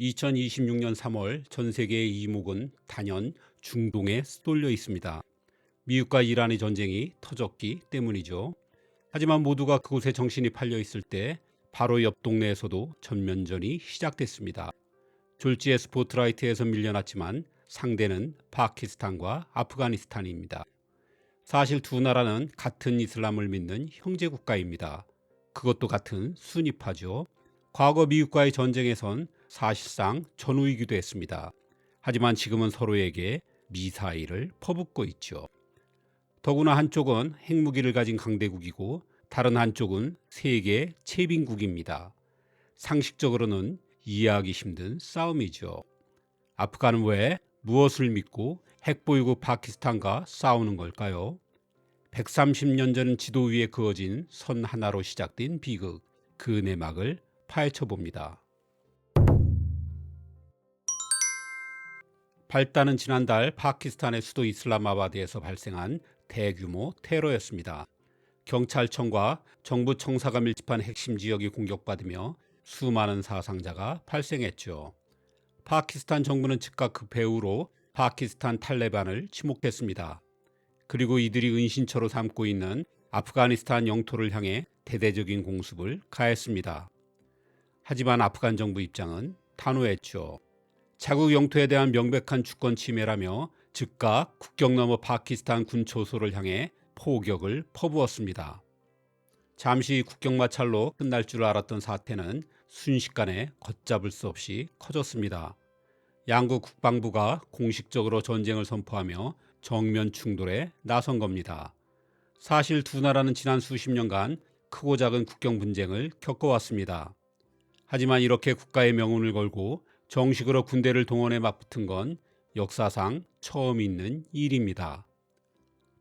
2026년 3월 전 세계의 이목은 단연 중동에 쏠려 있습니다. 미국과 이란의 전쟁이 터졌기 때문이죠. 하지만 모두가 그곳에 정신이 팔려 있을 때 바로 옆 동네에서도 전면전이 시작됐습니다. 졸지에 스포트라이트에서 밀려났지만 상대는 파키스탄과 아프가니스탄입니다. 사실 두 나라는 같은 이슬람을 믿는 형제 국가입니다. 그것도 같은 순위파죠. 과거 미국과의 전쟁에선 사실상 전우이기도 했습니다. 하지만 지금은 서로에게 미사일을 퍼붓고 있죠. 더구나 한쪽은 핵무기를 가진 강대국이고 다른 한쪽은 세계 채빈국입니다. 상식적으로는 이해하기 힘든 싸움이죠. 아프간은 왜 무엇을 믿고 핵보유국 파키스탄과 싸우는 걸까요? 130년 전 지도 위에 그어진 선 하나로 시작된 비극, 그 내막을 파헤쳐 봅니다. 발단은 지난달 파키스탄의 수도 이슬라마바드에서 발생한 대규모 테러였습니다. 경찰청과 정부 청사가 밀집한 핵심 지역이 공격받으며 수많은 사상자가 발생했죠. 파키스탄 정부는 즉각 그 배후로 파키스탄 탈레반을 지목했습니다. 그리고 이들이 은신처로 삼고 있는 아프가니스탄 영토를 향해 대대적인 공습을 가했습니다. 하지만 아프간 정부 입장은 단호했죠. 자국 영토에 대한 명백한 주권 침해라며 즉각 국경 너머 파키스탄 군 초소를 향해 포격을 퍼부었습니다. 잠시 국경 마찰로 끝날 줄 알았던 사태는 순식간에 걷잡을 수 없이 커졌습니다. 양국 국방부가 공식적으로 전쟁을 선포하며 정면 충돌에 나선 겁니다. 사실 두 나라는 지난 수십 년간 크고 작은 국경 분쟁을 겪어왔습니다. 하지만 이렇게 국가의 명운을 걸고 정식으로 군대를 동원해 맞붙은 건 역사상 처음 있는 일입니다.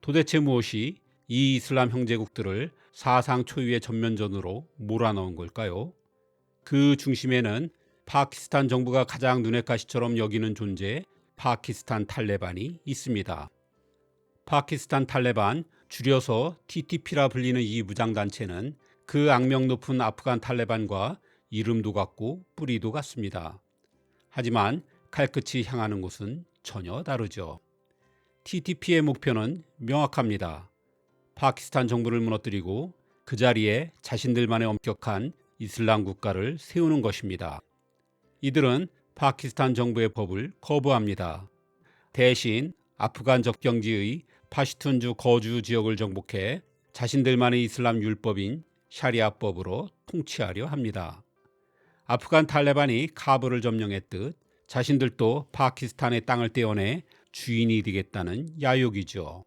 도대체 무엇이 이 이슬람 형제국들을 사상 초유의 전면전으로 몰아넣은 걸까요? 그 중심에는 파키스탄 정부가 가장 눈엣 가시처럼 여기는 존재 파키스탄 탈레반이 있습니다. 파키스탄 탈레반, 줄여서 TTP라 불리는 이 무장단체는 그 악명 높은 아프간 탈레반과 이름도 같고 뿌리도 같습니다. 하지만 칼끝이 향하는 곳은 전혀 다르죠. TTP의 목표는 명확합니다. 파키스탄 정부를 무너뜨리고 그 자리에 자신들만의 엄격한 이슬람 국가를 세우는 것입니다. 이들은 파키스탄 정부의 법을 거부합니다. 대신 아프간 접경지의 파시툰주 거주 지역을 정복해 자신들만의 이슬람 율법인 샤리아법으로 통치하려 합니다. 아프간 탈레반이 카불을 점령했듯 자신들도 파키스탄의 땅을 떼어내 주인이 되겠다는 야욕이죠.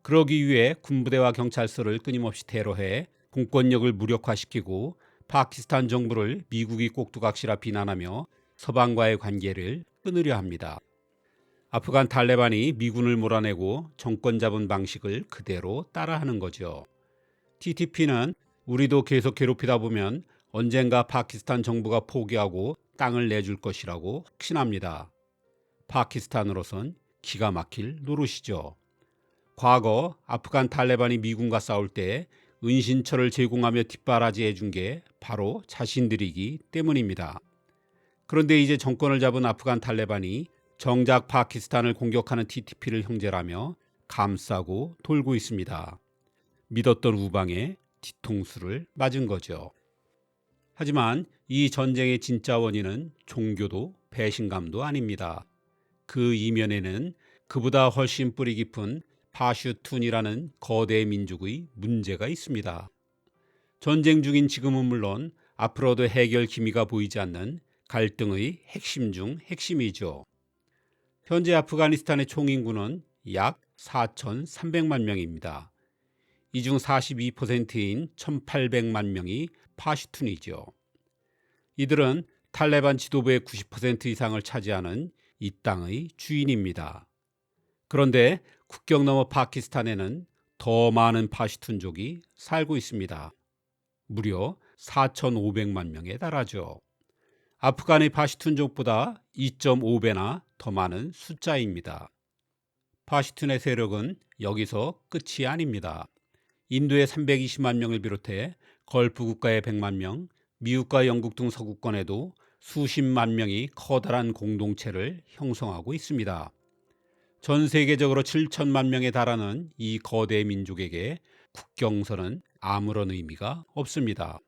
그러기 위해 군부대와 경찰서를 끊임없이 테러해 공권력을 무력화시키고 파키스탄 정부를 미국이 꼭두각시라 비난하며 서방과의 관계를 끊으려 합니다. 아프간 탈레반이 미군을 몰아내고 정권 잡은 방식을 그대로 따라하는 거죠. TTP는 우리도 계속 괴롭히다 보면 언젠가 파키스탄 정부가 포기하고 땅을 내줄 것이라고 확신합니다. 파키스탄으로선 기가 막힐 노릇이죠. 과거 아프간 탈레반이 미군과 싸울 때 은신처를 제공하며 뒷바라지 해준 게 바로 자신들이기 때문입니다. 그런데 이제 정권을 잡은 아프간 탈레반이 정작 파키스탄을 공격하는 TTP를 형제라며 감싸고 돌고 있습니다. 믿었던 우방에 뒤통수를 맞은 거죠. 하지만 이 전쟁의 진짜 원인은 종교도 배신감도 아닙니다. 그 이면에는 그보다 훨씬 뿌리 깊은 파슈툰이라는 거대 민족의 문제가 있습니다. 전쟁 중인 지금은 물론 앞으로도 해결 기미가 보이지 않는 갈등의 핵심 중 핵심이죠. 현재 아프가니스탄의 총인구는 약 4,300만 명입니다. 이 중 42%인 1,800만 명이 파슈툰이죠. 이들은 탈레반 지도부의 90% 이상을 차지하는 이 땅의 주인입니다. 그런데 국경 너머 파키스탄에는 더 많은 파슈툰족이 살고 있습니다. 무려 4,500만 명에 달하죠. 아프간의 파슈툰족보다 2.5배나 더 많은 숫자입니다. 파슈툰의 세력은 여기서 끝이 아닙니다. 인도의 320만 명을 비롯해 걸프 국가의 100만 명, 미국과 영국 등 서구권에도 수십만 명이 커다란 공동체를 형성하고 있습니다. 전 세계적으로 7천만 명에 달하는 이 거대 민족에게 국경선은 아무런 의미가 없습니다.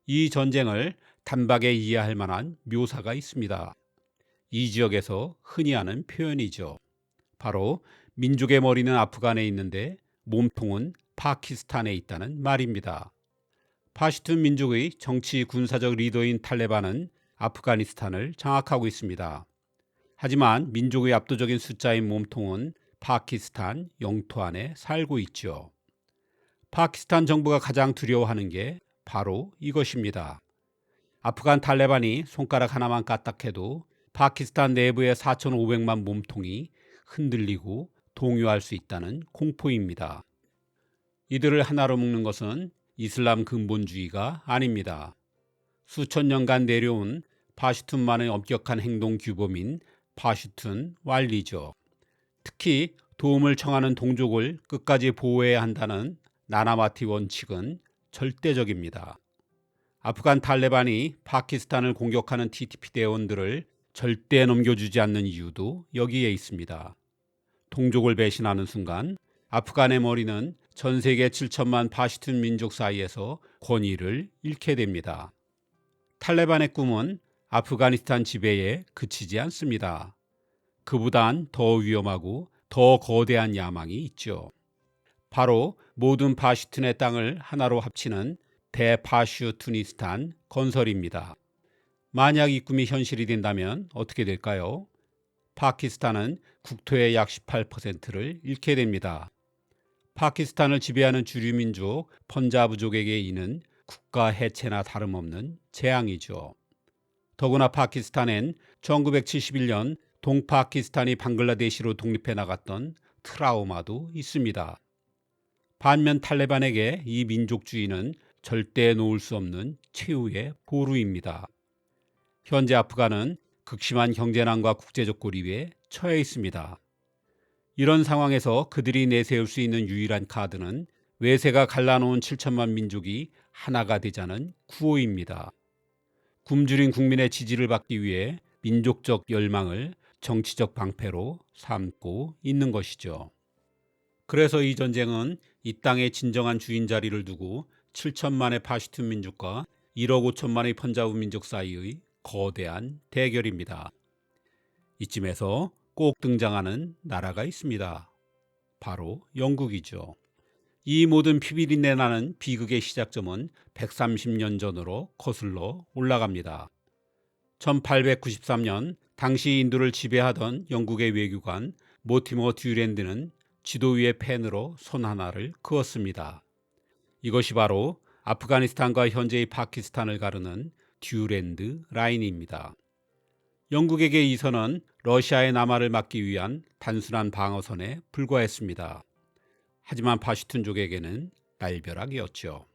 이 전쟁을 단박에 이해할 만한 묘사가 있습니다. 이 지역에서 흔히 하는 표현이죠. 바로 민족의 머리는 아프간에 있는데 몸통은 파키스탄에 있다는 말입니다. 파시툰 민족의 정치 군사적 리더인 탈레반은 아프가니스탄을 장악하고 있습니다. 하지만 민족의 압도적인 숫자인 몸통은 파키스탄 영토 안에 살고 있죠. 파키스탄 정부가 가장 두려워하는 게 바로 이것입니다. 아프간 탈레반이 손가락 하나만 까딱해도 파키스탄 내부의 4,500만 몸통이 흔들리고 동요할 수 있다는 공포입니다. 이들을 하나로 묶는 것은 이슬람 근본주의가 아닙니다. 수천 년간 내려온 파슈툰만의 엄격한 행동 규범인 파슈툰 완리죠. 특히 도움을 청하는 동족을 끝까지 보호해야 한다는 나나마티 원칙은 절대적입니다. 아프간 탈레반이 파키스탄을 공격하는 TTP 대원들을 절대 넘겨주지 않는 이유도 여기에 있습니다. 동족을 배신하는 순간 아프간의 머리는 전 세계 7천만 파시툰 민족 사이에서 권위를 잃게 됩니다. 탈레반의 꿈은 아프가니스탄 지배에 그치지 않습니다. 그보단 더 위험하고 더 거대한 야망이 있죠. 바로 모든 파슈툰의 땅을 하나로 합치는 대파슈투니스탄 건설입니다. 만약 이 꿈이 현실이 된다면 어떻게 될까요? 파키스탄은 국토의 약 18%를 잃게 됩니다. 파키스탄을 지배하는 주류 민족 펀자브족에게 이는 국가 해체나 다름없는 재앙이죠. 더구나 파키스탄엔 1971년 동파키스탄이 방글라데시로 독립해 나갔던 트라우마도 있습니다. 반면 탈레반에게 이 민족주의는 절대 놓을 수 없는 최후의 보루입니다. 현재 아프간은 극심한 경제난과 국제적 고립에 처해 있습니다. 이런 상황에서 그들이 내세울 수 있는 유일한 카드는 외세가 갈라놓은 7천만 민족이 하나가 되자는 구호입니다. 굶주린 국민의 지지를 받기 위해 민족적 열망을 정치적 방패로 삼고 있는 것이죠. 그래서 이 전쟁은 이 땅의 진정한 주인 자리를 두고 7천만의 파시툰 민족과 1억 5천만의 펀자브 민족 사이의 거대한 대결입니다. 이쯤에서 꼭 등장하는 나라가 있습니다. 바로 영국이죠. 이 모든 피비린내 나는 비극의 시작점은 130년 전으로 거슬러 올라갑니다. 1893년 당시 인도를 지배하던 영국의 외교관 모티머 듀랜드는 지도 위에 펜으로 손 하나를 그었습니다. 이것이 바로 아프가니스탄과 현재의 파키스탄을 가르는 듀랜드 라인입니다. 영국에게 이 선은 러시아의 남하를 막기 위한 단순한 방어선에 불과했습니다. 하지만 파시툰족에게는 날벼락이었죠.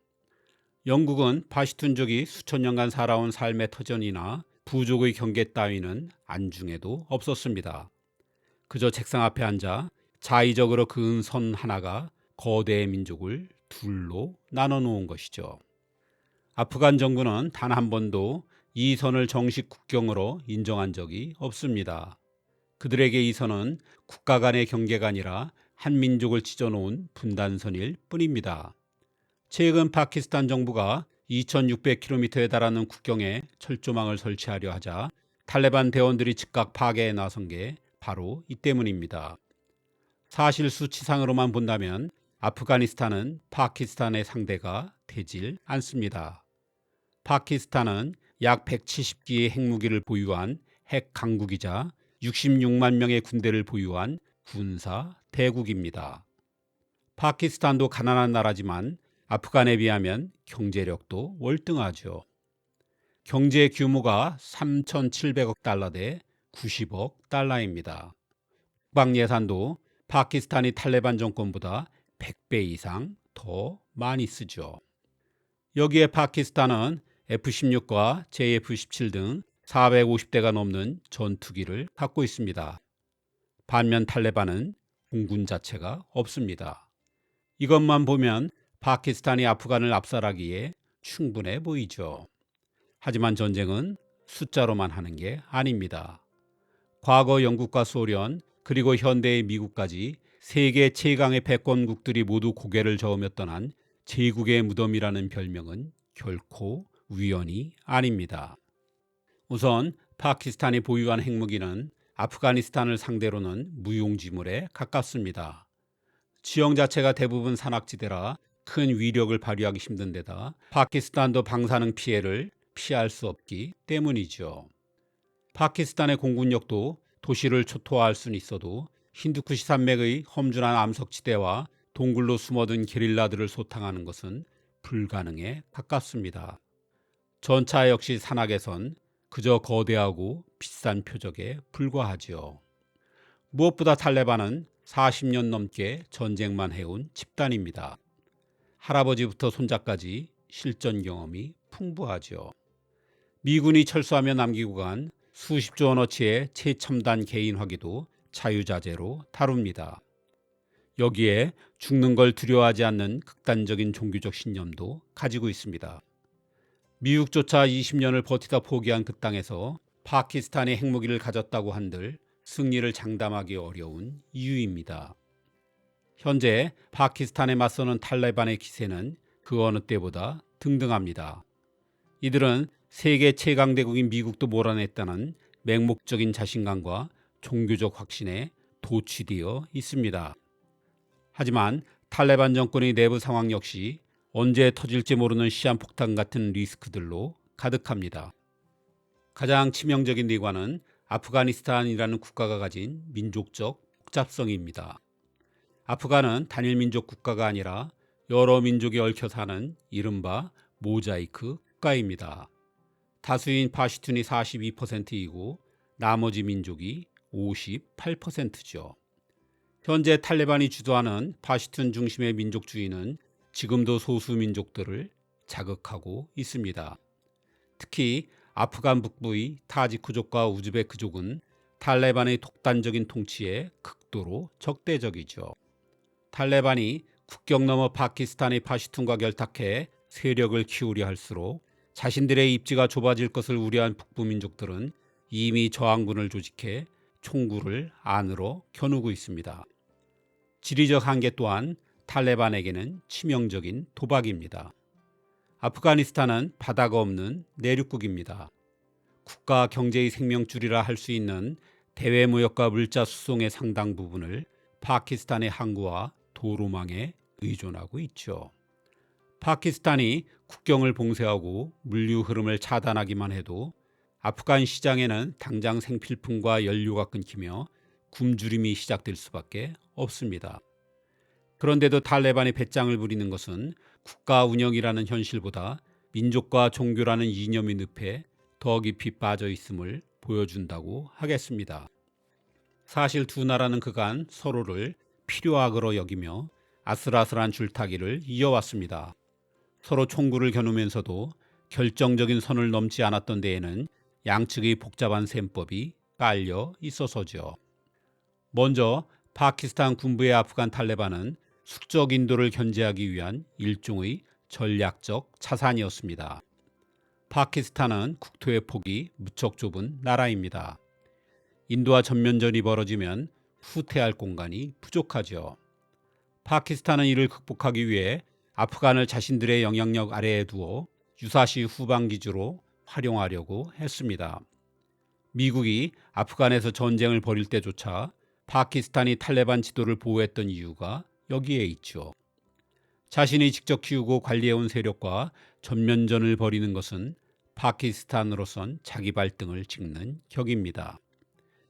영국은 파시툰족이 수천 년간 살아온 삶의 터전이나 부족의 경계 따위는 안중에도 없었습니다. 그저 책상 앞에 앉아 자의적으로 그은 선 하나가 거대 민족을 둘로 나눠 놓은 것이죠. 아프간 정부는 단 한 번도 이 선을 정식 국경으로 인정한 적이 없습니다. 그들에게 이 선은 국가 간의 경계가 아니라 한 민족을 찢어놓은 분단선일 뿐입니다. 최근 파키스탄 정부가 2600km에 달하는 국경에 철조망을 설치하려 하자 탈레반 대원들이 즉각 파괴에 나선 게 바로 이 때문입니다. 사실 수치상으로만 본다면 아프가니스탄은 파키스탄의 상대가 되질 않습니다. 파키스탄은 약 170기의 핵무기를 보유한 핵 강국이자 66만 명의 군대를 보유한 군사 대국입니다. 파키스탄도 가난한 나라지만 아프간에 비하면 경제력도 월등하죠. 경제 규모가 3,700억 달러 대 90억 달러입니다. 국방 예산도 파키스탄이 탈레반 정권보다 100배 이상 더 많이 쓰죠. 여기에 파키스탄은 F-16과 JF-17 등 450대가 넘는 전투기를 갖고 있습니다. 반면 탈레반은 공군 자체가 없습니다. 이것만 보면 파키스탄이 아프간을 압살하기에 충분해 보이죠. 하지만 전쟁은 숫자로만 하는 게 아닙니다. 과거 영국과 소련 그리고 현대의 미국까지 세계 최강의 패권국들이 모두 고개를 저으며 떠난 제국의 무덤이라는 별명은 결코 우연이 아닙니다. 우선 파키스탄이 보유한 핵무기는 아프가니스탄을 상대로는 무용지물에 가깝습니다. 지형 자체가 대부분 산악지대라 큰 위력을 발휘하기 힘든 데다 파키스탄도 방사능 피해를 피할 수 없기 때문이죠. 파키스탄의 공군력도 도시를 초토화할 수는 있어도 힌두쿠시 산맥의 험준한 암석지대와 동굴로 숨어든 게릴라들을 소탕하는 것은 불가능에 가깝습니다. 전차 역시 산악에선 그저 거대하고 비싼 표적에 불과하지요. 무엇보다 탈레반은 40년 넘게 전쟁만 해온 집단입니다. 할아버지부터 손자까지 실전 경험이 풍부하죠. 미군이 철수하며 남기고 간 수십조 원어치의 최첨단 개인화기도 자유자재로 다룹니다. 여기에 죽는 걸 두려워하지 않는 극단적인 종교적 신념도 가지고 있습니다. 미국조차 20년을 버티다 포기한 그 땅에서 파키스탄이 핵무기를 가졌다고 한들 승리를 장담하기 어려운 이유입니다. 현재 파키스탄에 맞서는 탈레반의 기세는 그 어느 때보다 등등합니다. 이들은 세계 최강대국인 미국도 몰아냈다는 맹목적인 자신감과 종교적 확신에 도취되어 있습니다. 하지만 탈레반 정권의 내부 상황 역시 언제 터질지 모르는 시한폭탄 같은 리스크들로 가득합니다. 가장 치명적인 뇌관은 아프가니스탄이라는 국가가 가진 민족적 복잡성입니다. 아프간은 단일 민족 국가가 아니라 여러 민족이 얽혀 사는 이른바 모자이크 국가입니다. 다수인 파슈툰이 42%이고 나머지 민족이 58%죠. 현재 탈레반이 주도하는 파슈툰 중심의 민족주의는 지금도 소수 민족들을 자극하고 있습니다. 특히 아프간 북부의 타지크족과 우즈베크족은 탈레반의 독단적인 통치에 극도로 적대적이죠. 탈레반이 국경 너머 파키스탄의 파슈툰과 결탁해 세력을 키우려 할수록 자신들의 입지가 좁아질 것을 우려한 북부 민족들은 이미 저항군을 조직해 총구를 안으로 겨누고 있습니다. 지리적 한계 또한 탈레반에게는 치명적인 도박입니다. 아프가니스탄은 바다가 없는 내륙국입니다. 국가 경제의 생명줄이라 할 수 있는 대외 무역과 물자 수송의 상당 부분을 파키스탄의 항구와 도로망에 의존하고 있죠. 파키스탄이 국경을 봉쇄하고 물류 흐름을 차단하기만 해도 아프간 시장에는 당장 생필품과 연료가 끊기며 굶주림이 시작될 수밖에 없습니다. 그런데도 탈레반이 배짱을 부리는 것은 국가 운영이라는 현실보다 민족과 종교라는 이념의 늪에 더 깊이 빠져 있음을 보여준다고 하겠습니다. 사실 두 나라는 그간 서로를 필요악으로 여기며 아슬아슬한 줄타기를 이어왔습니다. 서로 총구를 겨누면서도 결정적인 선을 넘지 않았던 데에는 양측의 복잡한 셈법이 깔려 있어서죠. 먼저 파키스탄 군부의 아프간 탈레반은 숙적 인도를 견제하기 위한 일종의 전략적 차산이었습니다. 파키스탄은 국토의 폭이 무척 좁은 나라입니다. 인도와 전면전이 벌어지면 후퇴할 공간이 부족하죠. 파키스탄은 이를 극복하기 위해 아프간을 자신들의 영향력 아래에 두어 유사시 후방기지로 활용하려고 했습니다. 미국이 아프간에서 전쟁을 벌일 때조차 파키스탄이 탈레반 지도를 보호했던 이유가 여기에 있죠. 자신이 직접 키우고 관리해온 세력과 전면전을 벌이는 것은 파키스탄으로선 자기 발등을 찍는 격입니다.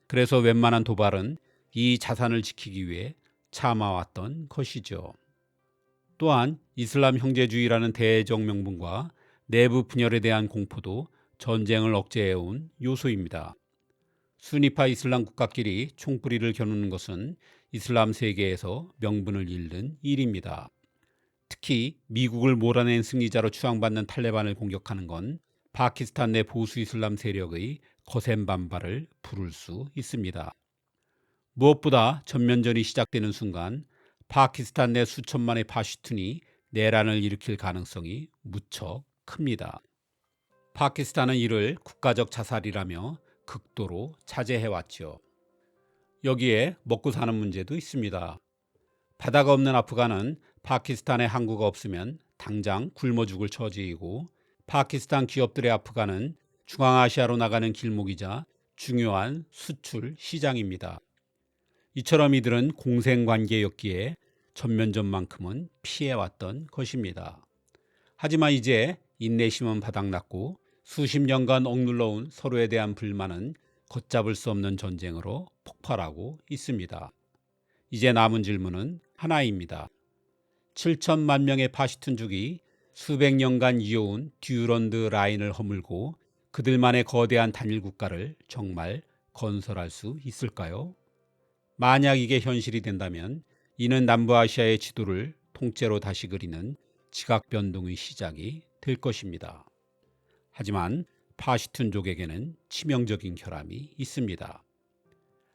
그래서 웬만한 도발은 이 자산을 지키기 위해 참아왔던 것이죠. 또한 이슬람 형제주의라는 대적 명분과 내부 분열에 대한 공포도 전쟁을 억제해온 요소입니다. 수니파 이슬람 국가끼리 총뿌리를 겨누는 것은 이슬람 세계에서 명분을 잃는 일입니다. 특히 미국을 몰아낸 승리자로 추앙받는 탈레반을 공격하는 건 파키스탄 내 보수 이슬람 세력의 거센 반발을 부를 수 있습니다. 무엇보다 전면전이 시작되는 순간 파키스탄 내 수천만의 파슈툰이 내란을 일으킬 가능성이 무척 큽니다. 파키스탄은 이를 국가적 자살이라며 극도로 자제해왔죠. 여기에 먹고 사는 문제도 있습니다. 바다가 없는 아프간은 파키스탄에 항구가 없으면 당장 굶어 죽을 처지이고, 파키스탄 기업들의 아프간은 중앙아시아로 나가는 길목이자 중요한 수출 시장입니다. 이처럼 이들은 공생관계였기에 전면전만큼은 피해왔던 것입니다. 하지만 이제 인내심은 바닥났고 수십 년간 억눌러온 서로에 대한 불만은 걷잡을 수 없는 전쟁으로 폭발하고 있습니다. 이제 남은 질문은 하나입니다. 7천만 명의 파시툰족이 수백 년간 이어온 듀런드 라인을 허물고 그들만의 거대한 단일 국가를 정말 건설할 수 있을까요? 만약 이게 현실이 된다면 이는 남부아시아의 지도를 통째로 다시 그리는 지각 변동의 시작이 될 것입니다. 하지만 파시툰족에게는 치명적인 결함이 있습니다.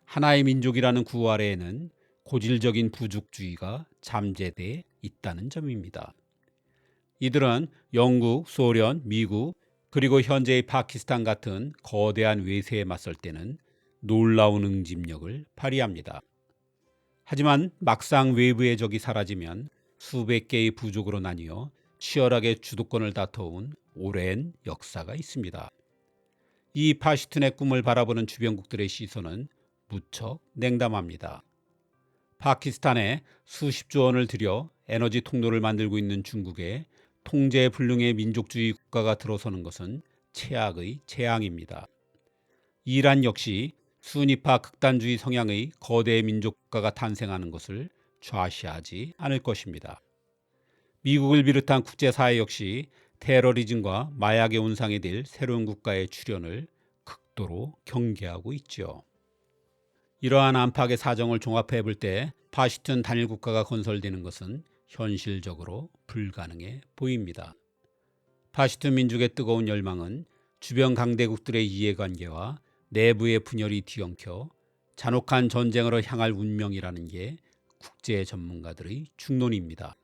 하나의 민족이라는 구호 아래에는 고질적인 부족주의가 잠재돼 있다는 점입니다. 이들은 영국, 소련, 미국, 그리고 현재의 파키스탄 같은 거대한 외세에 맞설 때는 놀라운 응집력을 발휘합니다. 하지만 막상 외부의 적이 사라지면 수백 개의 부족으로 나뉘어 치열하게 주도권을 다퉈온 오랜 역사가 있습니다. 이 파시툰의 꿈을 바라보는 주변국들의 시선은 무척 냉담합니다. 파키스탄에 수십조 원을 들여 에너지 통로를 만들고 있는 중국에 통제불능의 민족주의 국가가 들어서는 것은 최악의 재앙입니다. 이란 역시 순위파 극단주의 성향의 거대 민족 국가가 탄생하는 것을 좌시하지 않을 것입니다. 미국을 비롯한 국제사회 역시 테러리즘과 마약의 온상이 될 새로운 국가의 출현을 극도로 경계하고 있죠. 이러한 안팎의 사정을 종합해 볼 때 파시툰 단일 국가가 건설되는 것은 현실적으로 불가능해 보입니다. 파시툰 민족의 뜨거운 열망은 주변 강대국들의 이해관계와 내부의 분열이 뒤엉켜 잔혹한 전쟁으로 향할 운명이라는 게 국제 전문가들의 중론입니다.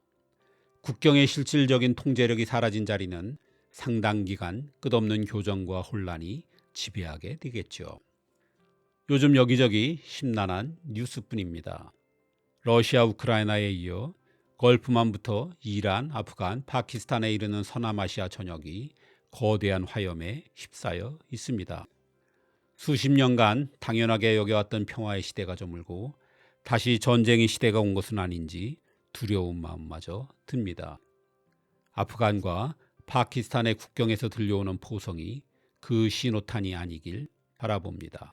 국경의 실질적인 통제력이 사라진 자리는 상당 기간 끝없는 교전과 혼란이 지배하게 되겠죠. 요즘 여기저기 심란한 뉴스뿐입니다. 러시아, 우크라이나에 이어 걸프만부터 이란, 아프간, 파키스탄에 이르는 서남아시아 전역이 거대한 화염에 휩싸여 있습니다. 수십 년간 당연하게 여겨왔던 평화의 시대가 저물고 다시 전쟁의 시대가 온 것은 아닌지 두려운 마음마저 듭니다. 아프간과 파키스탄의 국경에서 들려오는 포성이 그 신호탄이 아니길 바라봅니다.